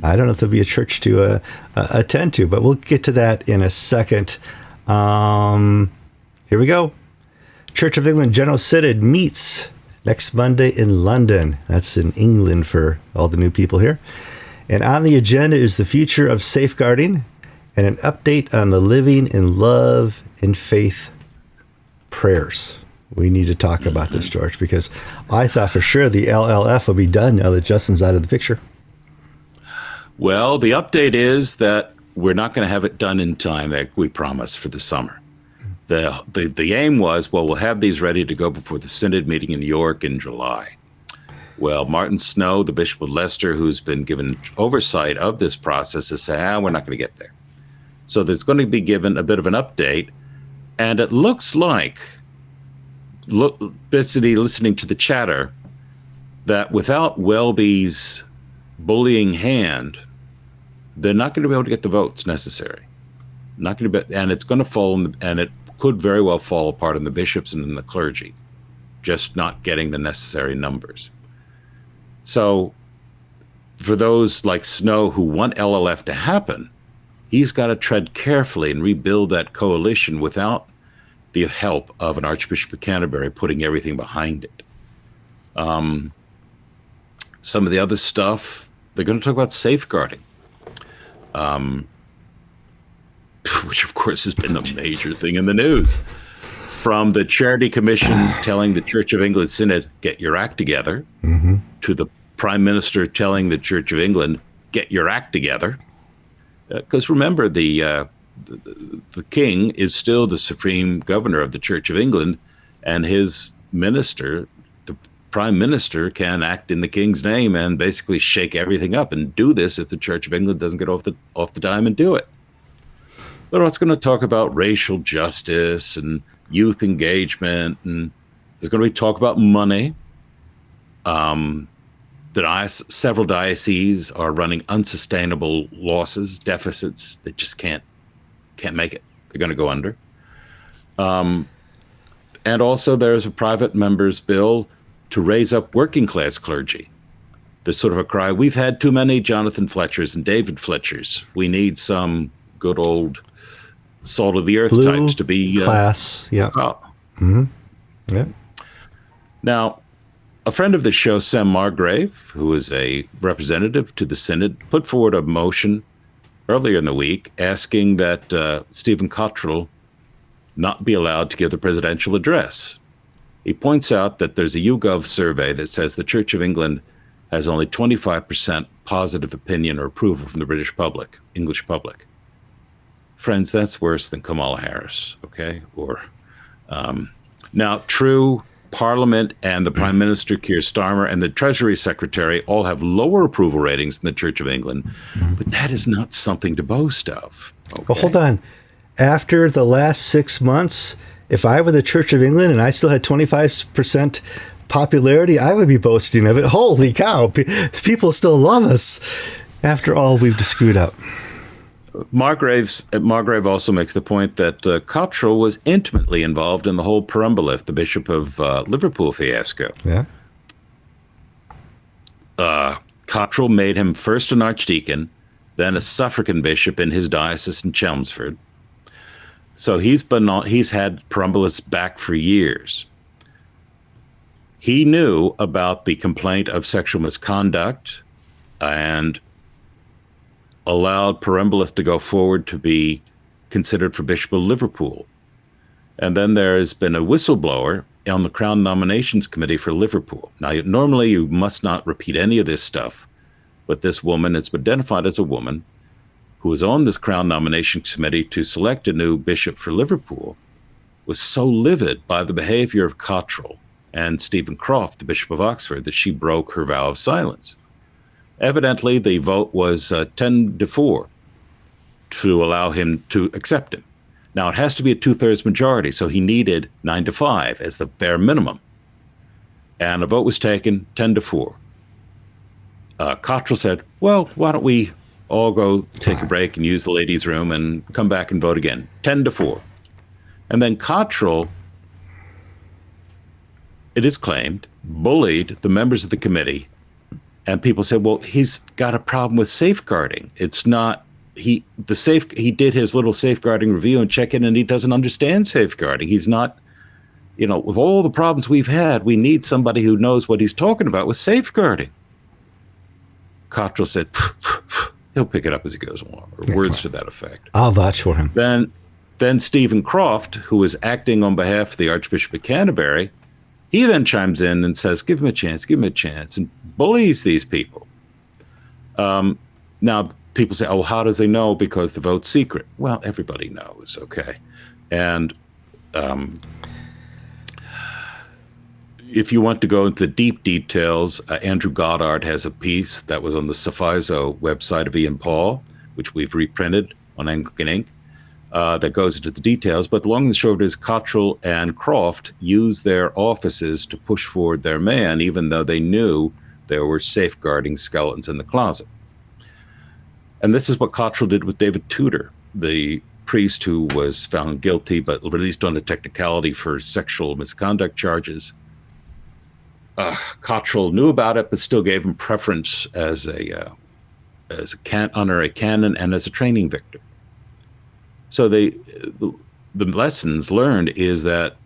I don't know if there'll be a church to attend to. But we'll get to that in a second. Here we go. Church of England General Synod meets next Monday in London. That's in England for all the new people here. And on the agenda is the future of safeguarding and an update on the living in love and faith prayers. We need to talk about this, George, because I thought for sure the LLF will be done now that Justin's out of the picture. Well, the update is that we're not going to have it done in time, like we promised, for the summer. The aim was, we'll have these ready to go before the Synod meeting in New York in July. Well, Martin Snow, the Bishop of Leicester, who's been given oversight of this process, has said, we're not going to get there. So there's going to be given a bit of an update, and it looks like, basically listening to the chatter, that without Welby's bullying hand, they're not going to be able to get the votes necessary. Not going to be, and it's going to fall, and it could very well fall apart in the bishops and in the clergy, just not getting the necessary numbers. So for those like Snow who want LLF to happen, he's got to tread carefully and rebuild that coalition without the help of an Archbishop of Canterbury putting everything behind it. Some of the other stuff, they're going to talk about safeguarding, which of course has been the major thing in the news. From the Charity Commission telling the Church of England Synod, get your act together, to the Prime Minister telling the Church of England, get your act together. Because remember, the king is still the supreme governor of the Church of England, and his minister, the Prime Minister, can act in the king's name and basically shake everything up and do this if the Church of England doesn't get off the dime and do it. They're also going to talk about racial justice and youth engagement, and there's going to be talk about money. Several dioceses are running unsustainable losses, deficits that just can't make it. They're going to go under. And also there's a private member's bill to raise up working class clergy. There's sort of a cry, we've had too many Jonathan Fletchers and David Fletchers. We need some good old salt of the earth Blue types to be class. Yeah. Yeah. Now, a friend of the show, Sam Margrave, who is a representative to the Synod, put forward a motion earlier in the week asking that Stephen Cottrell not be allowed to give the presidential address. He points out that there's a YouGov survey that says the Church of England has only 25% positive opinion or approval from the British public, English public. friends, that's worse than Kamala Harris, okay? Now, true, Parliament and the Prime Minister, Keir Starmer, and the Treasury Secretary all have lower approval ratings than the Church of England, but that is not something to boast of. Okay? Well, hold on. After the last 6 months, if I were the Church of England and I still had 25% popularity, I would be boasting of it. Holy cow, people still love us after all we've screwed up. Margrave also makes the point that Cottrell was intimately involved in the whole Perumbalith, the Bishop of Liverpool fiasco. Yeah. Cottrell made him first an archdeacon, then a suffragan bishop in his diocese in Chelmsford. So he's had Perumbaliths back for years. He knew about the complaint of sexual misconduct and allowed Perumbalith to go forward to be considered for Bishop of Liverpool. And then there has been a whistleblower on the Crown Nominations Committee for Liverpool. Now, normally you must not repeat any of this stuff, but this woman, it's identified as a woman, who was on this Crown Nominations Committee to select a new bishop for Liverpool, was so livid by the behavior of Cottrell and Stephen Croft, the Bishop of Oxford, that she broke her vow of silence. Evidently, the vote was 10-4 to allow him to accept him. Now, it has to be a 2/3 majority, so he needed 9-5 as the bare minimum. And a vote was taken 10-4. Cottrell said, well, why don't we all go take a break and use the ladies' room and come back and vote again. 10-4. And then Cottrell, it is claimed, bullied the members of the committee. And people said, well, he's got a problem with safeguarding. It's not, he did his little safeguarding review and check-in, and he doesn't understand safeguarding. He's not, with all the problems we've had, we need somebody who knows what he's talking about with safeguarding. Cottrell said, he'll pick it up as he goes along, or words to that effect. I'll vouch for him. Then Stephen Croft, who was acting on behalf of the Archbishop of Canterbury, he then chimes in and says, give him a chance, and bullies these people. Now, people say, oh, how does they know? Because the vote's secret. Well, everybody knows, okay? And if you want to go into the deep details, Andrew Goddard has a piece that was on the Suffiso website of Ian Paul, which we've reprinted on Anglican Ink, that goes into the details. But the long and short is Cottrell and Croft used their offices to push forward their man, even though they knew there were safeguarding skeletons in the closet. And this is what Cottrell did with David Tudor, the priest who was found guilty but released on a technicality for sexual misconduct charges. Cottrell knew about it, but still gave him preference as a honorary canon and as a training victor. So the lessons learned is that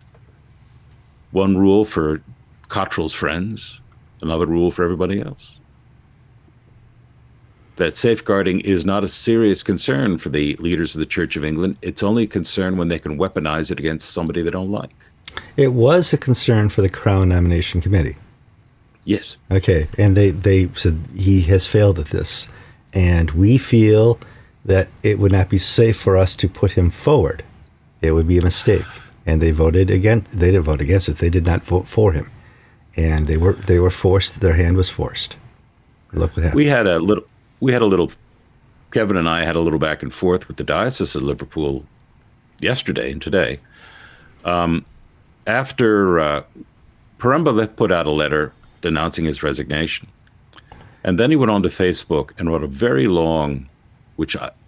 one rule for Cottrell's friends, another rule for everybody else. That safeguarding is not a serious concern for the leaders of the Church of England. It's only a concern when they can weaponize it against somebody they don't like. It was a concern for the Crown Nomination Committee. Yes. Okay, and they said he has failed at this, and we feel that it would not be safe for us to put him forward. It would be a mistake. And they voted against. They didn't vote against it. They did not vote for him, and they were forced. Their hand was forced. Look what happened. We had a little. Kevin and I had a little back and forth with the Diocese of Liverpool yesterday and today. After Perumbalith put out a letter denouncing his resignation, and then he went on to Facebook and wrote a very long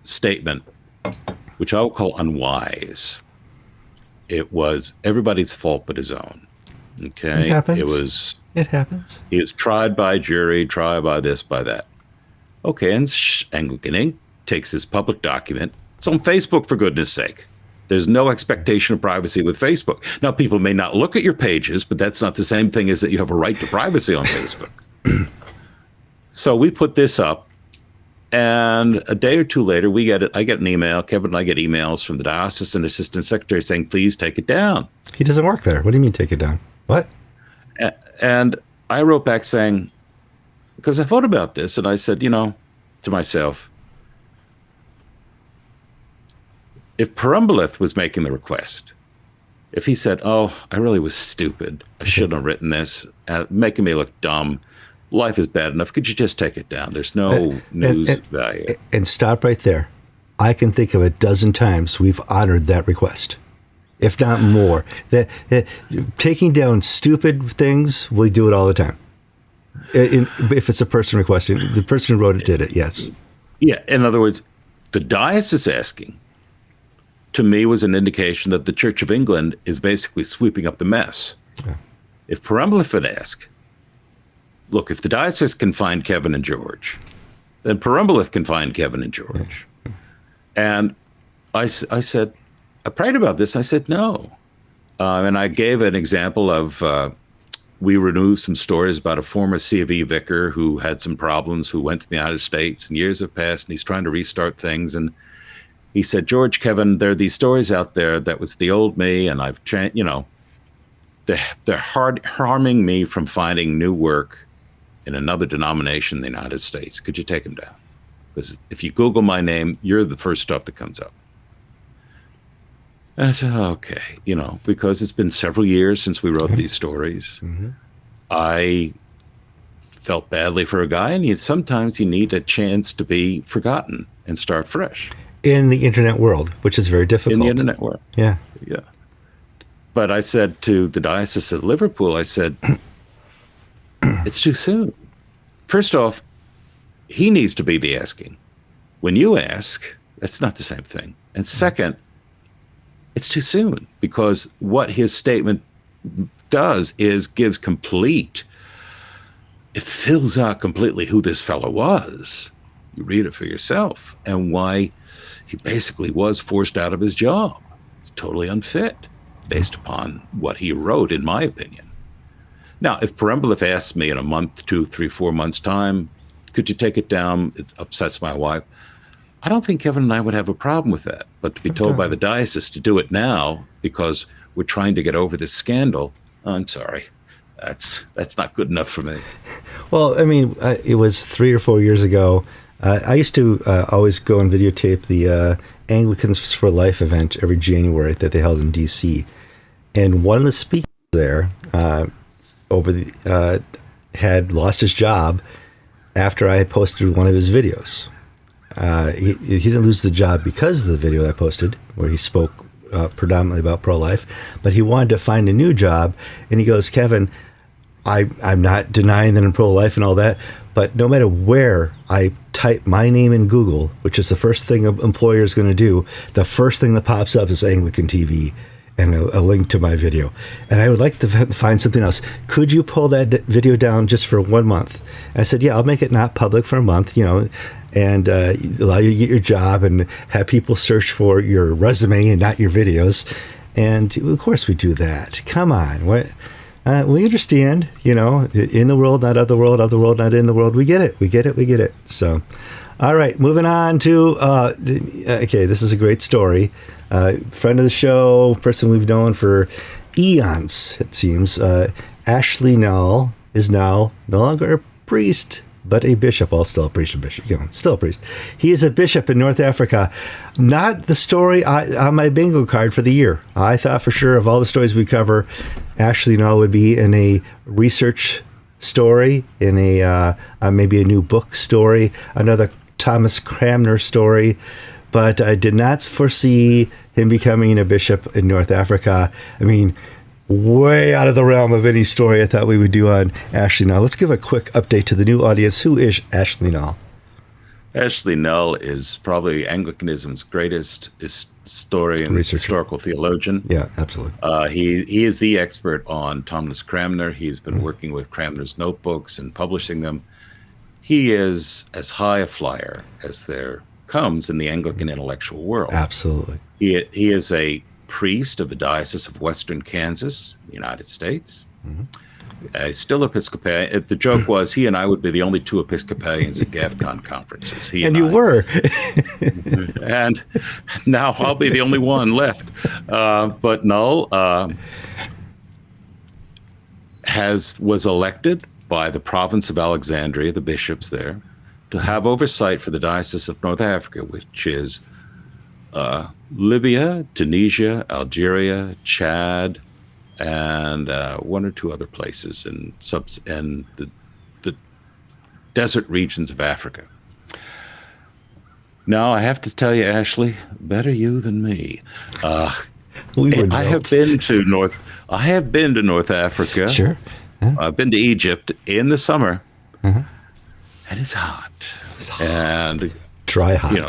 statement, which I would call unwise. It was everybody's fault but his own. Okay, it happens. It happens. He was tried by jury, tried by this, by that. Okay, and Anglican Ink takes this public document. It's on Facebook, for goodness sake. There's no expectation of privacy with Facebook. Now, people may not look at your pages, but that's not the same thing as that you have a right to privacy on Facebook. So we put this up, and a day or two later, I get an email. Kevin and I get emails from the diocesan assistant secretary saying, please take it down. He doesn't work there. What do you mean take it down? What? And I wrote back saying, because I thought about this, and I said, to myself, if Perumbalith was making the request, if he said, "Oh, I really was stupid. I shouldn't have written this, making me look dumb. Life is bad enough. Could you just take it down? There's no news value." And stop right there. I can think of a dozen times we've honored that request, if not more. That taking down stupid things, we do it all the time. If it's a person requesting, the person who wrote it did it. Yes. Yeah. In other words, the diocese asking, to me, was an indication that the Church of England is basically sweeping up the mess. Yeah. If Perumbalith would ask, look, if the diocese can find Kevin and George, then Perumbalith can find Kevin and George. Yeah. And I said, I prayed about this. I said, no. And I gave an example of, we removed some stories about a former C of E vicar who had some problems, who went to the United States, and years have passed, and he's trying to restart things. And he said, George, Kevin, there are these stories out there that was the old me, and I've changed, they're harming me from finding new work in another denomination in the United States. Could you take them down? Because if you Google my name, you're the first stuff that comes up. And I said, okay, because it's been several years since we wrote these stories. Mm-hmm. I felt badly for a guy, and sometimes you need a chance to be forgotten and start fresh. In the internet world, which is very difficult. In the internet world. Yeah. Yeah. But I said to the Diocese of Liverpool, I said, it's too soon. First off, he needs to be the asking. When you ask, that's not the same thing. And second, it's too soon, because what his statement does is it fills out completely who this fellow was. You read it for yourself, and why he basically was forced out of his job. It's totally unfit based upon what he wrote, in my opinion. Now, if Perumbalith asks me in a month, 2, 3, 4 months' time, could you take it down? It upsets my wife. I don't think Kevin and I would have a problem with that. But to be told by the diocese to do it now because we're trying to get over this scandal, I'm sorry. That's not good enough for me. Well, I mean, it was 3 or 4 years ago. I used to always go and videotape the Anglicans for Life event every January that they held in D.C. And one of the speakers there had lost his job after I had posted one of his videos. He didn't lose the job because of the video I posted, where he spoke predominantly about pro-life, but he wanted to find a new job. And he goes, Kevin, I'm not denying that I'm pro-life and all that, but no matter where I type my name in Google, which is the first thing an employer is going to do, the first thing that pops up is Anglican TV and a link to my video. And I would like to find something else. Could you pull that video down just for 1 month? And I said, yeah, I'll make it not public for a month, and allow you to get your job and have people search for your resume and not your videos. And of course we do that. Come on. We understand, in the world, not of the world, not in the world. We get it. So, all right, moving on to, okay, this is a great story. Friend of the show, person we've known for eons, it seems. Ashley Null is now no longer a priest, but a bishop. Still a priest and bishop. Still a priest. He is a bishop in North Africa. Not the story on my bingo card for the year. I thought for sure of all the stories we cover, Ashley Null would be in a research story, in a maybe a new book story, another Thomas Cranmer story. But I did not foresee him becoming a bishop in North Africa. I mean, way out of the realm of any story I thought we would do on Ashley Null. Let's give a quick update to the new audience. Who is Ashley Null? Ashley Null is probably Anglicanism's greatest historian, historical theologian. Yeah, absolutely. He is the expert on Thomas Cranmer. He's been working with Cranmer's notebooks and publishing them. He is as high a flyer as there comes in the Anglican intellectual world. Absolutely. He is a priest of the Diocese of Western Kansas, United States. Mm-hmm. Still Episcopal. The joke was he and I would be the only two Episcopalians at GAFCON conferences. And you were. And now I'll be the only one left. But Null was elected by the province of Alexandria, the bishops there, to have oversight for the Diocese of North Africa, which is Libya, Tunisia, Algeria, Chad, and one or two other places in the desert regions of Africa. Now, I have to tell you, Ashley, better you than me. I have been to North Africa. Sure. I've been to Egypt in the summer, and it's hot. And dry hot. You know,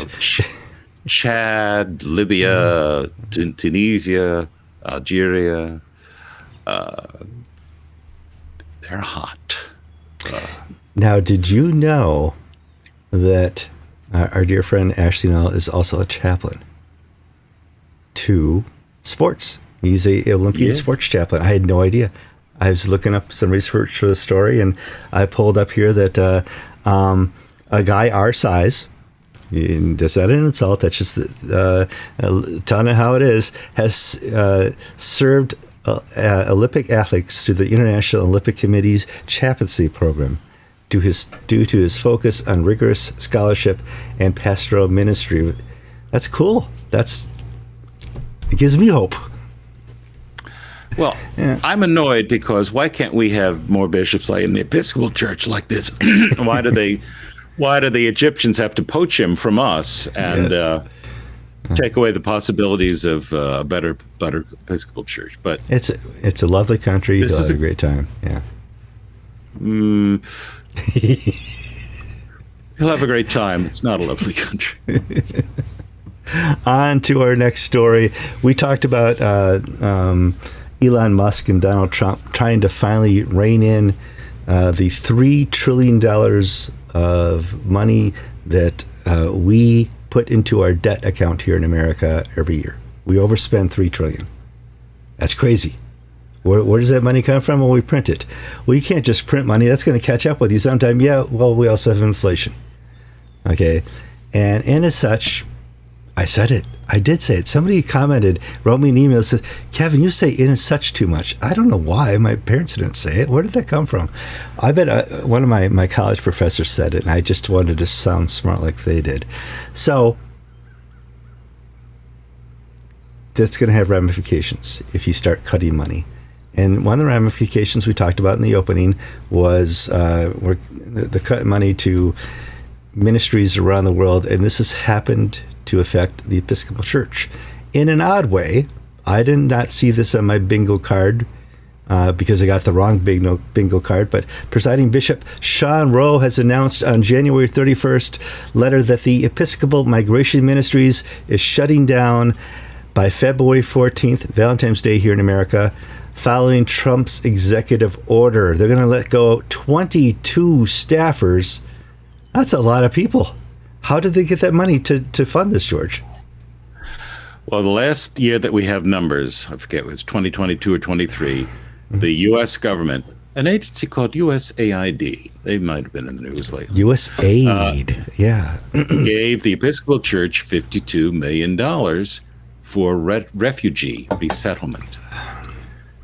Chad, Libya, Tunisia, Algeria, they're hot. Now, did you know that our dear friend Ashley Null is also a chaplain to sports? He's a Olympian sports chaplain. I had no idea. I was looking up some research for the story, and I pulled up here that a guy our size, that's not an insult, that's just telling it how it is, has served Olympic athletes through the International Olympic Committee's chaplaincy program due to his focus on rigorous scholarship and pastoral ministry. That's cool. It gives me hope. Well, I'm annoyed because why can't we have more bishops like in the Episcopal Church like this? Why do the Egyptians have to poach him from us and take away the possibilities of a better Episcopal Church? But it's a lovely country. You'll have a great time. Yeah. He'll have a great time. It's not a lovely country. On to our next story. We talked about Elon Musk and Donald Trump trying to finally rein in the $3 trillion of money that we put into our debt account here in America every year. We overspend $3 trillion. That's crazy. Where does that money come from? Well, we print it. Well, you can't just print money. That's going to catch up with you sometime. Yeah, well, we also have inflation. Okay. And as such, I said it. I did say it. Somebody commented, wrote me an email that says, Kevin, you say in as such too much. I don't know why. My parents didn't say it. Where did that come from? I bet one of my college professors said it, and I just wanted to sound smart like they did. So that's going to have ramifications if you start cutting money. And one of the ramifications we talked about in the opening was the cut money to ministries around the world, and this has happened to affect the Episcopal Church. In an odd way, I did not see this on my bingo card because I got the wrong bingo card, but Presiding Bishop Sean Rowe has announced on January 31st letter that the Episcopal Migration Ministries is shutting down by February 14th, Valentine's Day here in America, following Trump's executive order. They're going to let go 22 staffers. That's a lot of people. How did they get that money to fund this, George? Well, the last year that we have numbers, I forget, it was 2022 or 23, the U.S. government, an agency called USAID, they might have been in the news lately. USAID, yeah. Gave the Episcopal Church $52 million for refugee resettlement.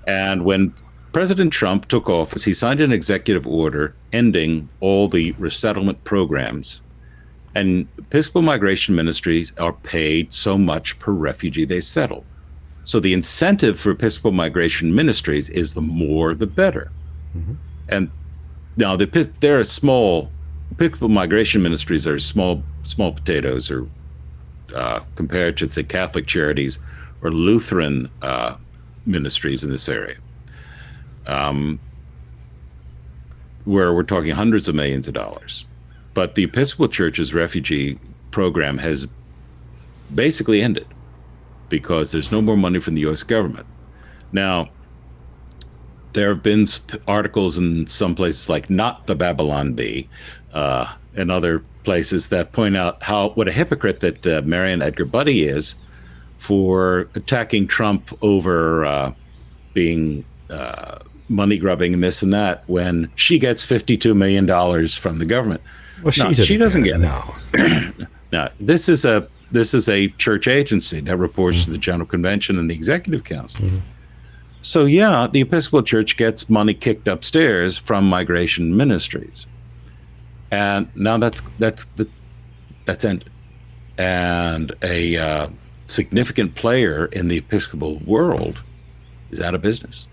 And when President Trump took office, he signed an executive order ending all the resettlement programs. And Episcopal Migration Ministries are paid so much per refugee they settle. So the incentive for Episcopal Migration Ministries is the more, the better. Mm-hmm. And now they're a small, Episcopal Migration Ministries are small potatoes, or compared to, say, Catholic charities or Lutheran ministries in this area, where we're talking hundreds of millions of dollars. But the Episcopal Church's refugee program has basically ended because there's no more money from the U.S. government. Now, there have been articles in some places like Not the Babylon Bee and other places that point out what a hypocrite that Marian Edgar Buddy is for attacking Trump over being money grubbing and this and that when she gets $52 million from the government. Well, she doesn't get it. No, this is a church agency that reports to the General Convention and the Executive Council. Mm-hmm. So yeah, the Episcopal Church gets money kicked upstairs from migration ministries, and now that's ended. And significant player in the Episcopal world is out of business.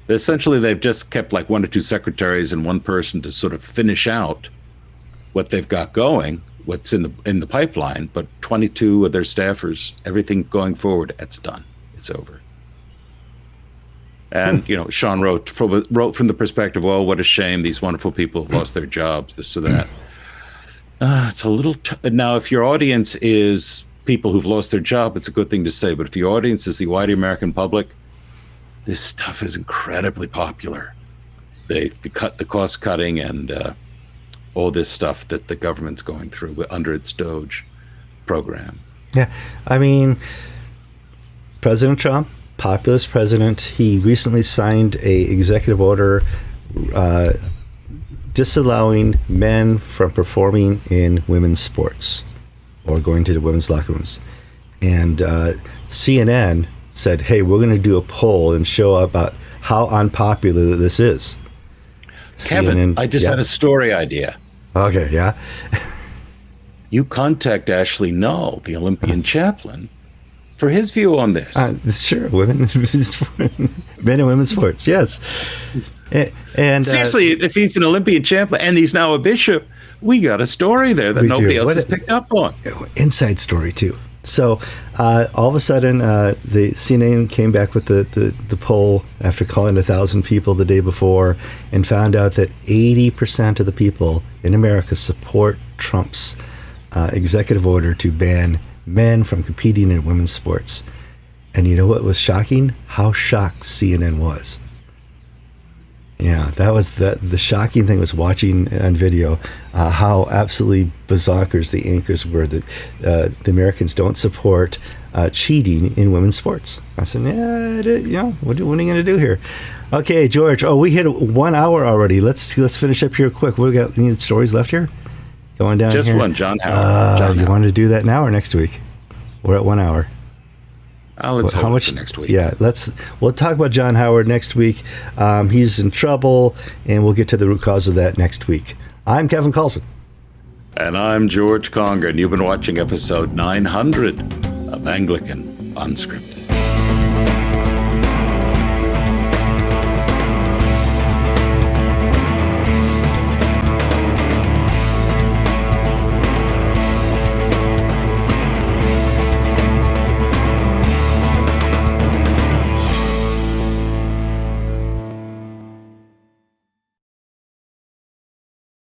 Essentially, they've just kept like 1 or 2 secretaries and one person to sort of finish out what they've got going, what's in the pipeline. But 22 of their staffers, everything going forward, it's done. It's over. And Sean wrote from the perspective, "Oh, what a shame! These wonderful people have lost their jobs. This or that." It's a little now. If your audience is people who've lost their job, it's a good thing to say. But if your audience is the wider American public, this stuff is incredibly popular. The cost cutting and all this stuff that the government's going through under its Doge program. Yeah, I mean, President Trump, populist president, he recently signed a executive order disallowing men from performing in women's sports or going to the women's locker rooms. And CNN said, "Hey, we're going to do a poll and show about how unpopular this is." Kevin, CNN, I just had a story idea. Okay, yeah. You contact Ashley Null, the Olympian chaplain, for his view on this. Sure, men and women's sports, yes. And seriously, if he's an Olympian chaplain and he's now a bishop, we got a story there that nobody else has picked up on. Inside story too. So all of a sudden, the CNN came back with the poll after calling 1,000 people the day before and found out that 80% of the people in America support Trump's executive order to ban men from competing in women's sports. And you know what was shocking? How shocked CNN was. Yeah, that was the shocking thing was watching on video how absolutely bazonkers the anchors were that the Americans don't support cheating in women's sports. I said, what are you going to do here? Okay, George. Oh, we hit 1 hour already. Let's finish up here quick. What do we got? Any stories left here? Going down just here. One, John Howard. You want to do that now or next week? We're at 1 hour. Let's hope for next week. Yeah, we'll talk about John Howard next week. He's in trouble, and we'll get to the root cause of that next week. I'm Kevin Kallsen. And I'm George Conger, and you've been watching episode 900 of Anglican Unscripted.